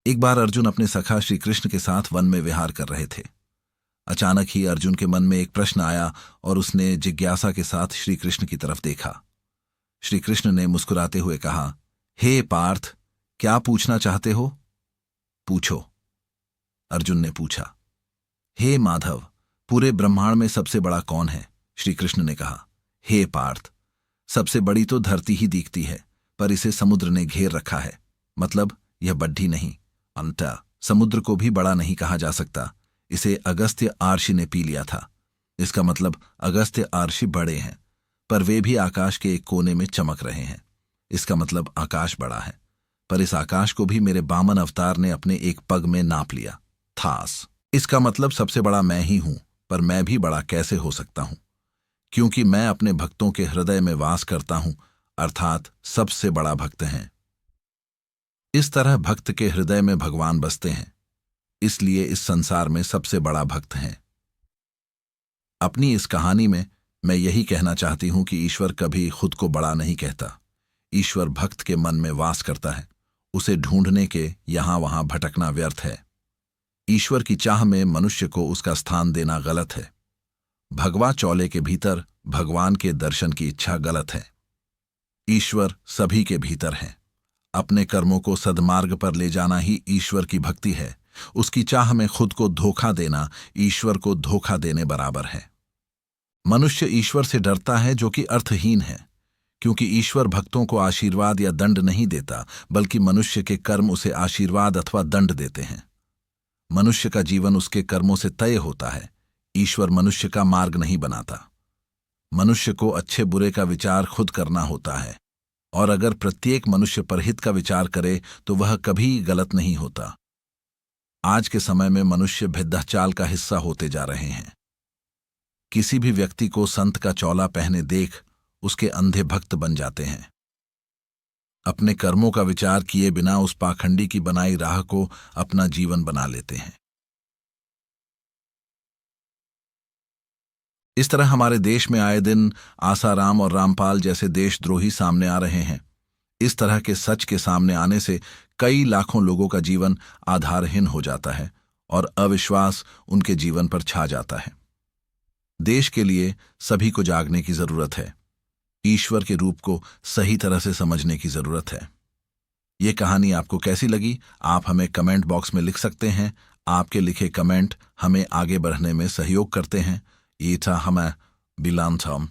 एक बार अर्जुन अपने सखा श्री कृष्ण के साथ वन में विहार कर रहे थे। अचानक ही अर्जुन के मन में एक प्रश्न आया और उसने जिज्ञासा के साथ श्री कृष्ण की तरफ देखा। श्री कृष्ण ने मुस्कुराते हुए कहा, हे पार्थ, क्या पूछना चाहते हो? पूछो, अर्जुन ने पूछा। हे माधव, पूरे ब्रह्मांड में सबसे बड़ा कौन है? श्री कृष्ण ने कहा। हे पार्थ, सबसे बड़ी तो धरती ही दिखती है, पर इसे समुद्र ने घेर रखा है। मतलब यह बड्ढी नहीं, अंतः समुद्र को भी बड़ा नहीं कहा जा सकता। इसे अगस्त्य आर्षि ने पी लिया था। इसका मतलब अगस्त्य आर्षि बड़े हैं, पर वे भी आकाश के एक कोने में चमक रहे हैं। इसका मतलब आकाश बड़ा है, पर इस आकाश को भी मेरे वामन अवतार ने अपने एक पग में नाप लिया। थास। इसका मतलब सबसे बड़ा मैं ही हूं, पर मैं भी बड़ा कैसे हो सकता हूं? क्योंकि मैं अपने भक्तों के हृदय में वास करता हूं, अर्थात सबसे बड़ा भक्त हैं। इस तरह भक्त के हृदय में भगवान बसते हैं, इसलिए इस संसार में सबसे बड़ा भक्त हैं। अपनी इस कहानी में मैं यही कहना चाहती हूं कि ईश्वर कभी खुद को बड़ा नहीं कहता। ईश्वर भक्त के मन में वास करता है। उसे ढूंढने के यहां वहां भटकना व्यर्थ है। ईश्वर की चाह में मनुष्य को उसका स्थान देना गलत है। भगवा चौले के भीतर भगवान के दर्शन की इच्छा गलत है। ईश्वर सभी के भीतर है। अपने कर्मों को सद्मार्ग पर ले जाना ही ईश्वर की भक्ति है। उसकी चाह में खुद को धोखा देना ईश्वर को धोखा देने बराबर है। मनुष्य ईश्वर से डरता है जो कि अर्थहीन है, क्योंकि ईश्वर भक्तों को आशीर्वाद या दंड नहीं देता, बल्कि मनुष्य के कर्म उसे आशीर्वाद अथवा दंड देते हैं। मनुष्य का जीवन उसके कर्मों से तय होता है। ईश्वर मनुष्य का मार्ग नहीं बनाता। मनुष्य को अच्छे बुरे का विचार खुद करना होता है, और अगर प्रत्येक मनुष्य परहित का विचार करे तो वह कभी गलत नहीं होता। आज के समय में मनुष्य भेदचाल का हिस्सा होते जा रहे हैं। किसी भी व्यक्ति को संत का चौला पहने देख उसके अंधे भक्त बन जाते हैं। अपने कर्मों का विचार किए बिना उस पाखंडी की बनाई राह को अपना जीवन बना लेते हैं। इस तरह हमारे देश में आए दिन आसाराम और रामपाल जैसे देशद्रोही सामने आ रहे हैं। इस तरह के सच के सामने आने से कई लाखों लोगों का जीवन आधारहीन हो जाता है और अविश्वास उनके जीवन पर छा जाता है। देश के लिए सभी को जागने की जरूरत है। ईश्वर के रूप को सही तरह से समझने की जरूरत है। ये कहानी आपको कैसी लगी, आप हमें कमेंट बॉक्स में लिख सकते हैं। आपके लिखे कमेंट हमें आगे बढ़ने में सहयोग करते हैं। ये था हमें बिलान थॉम।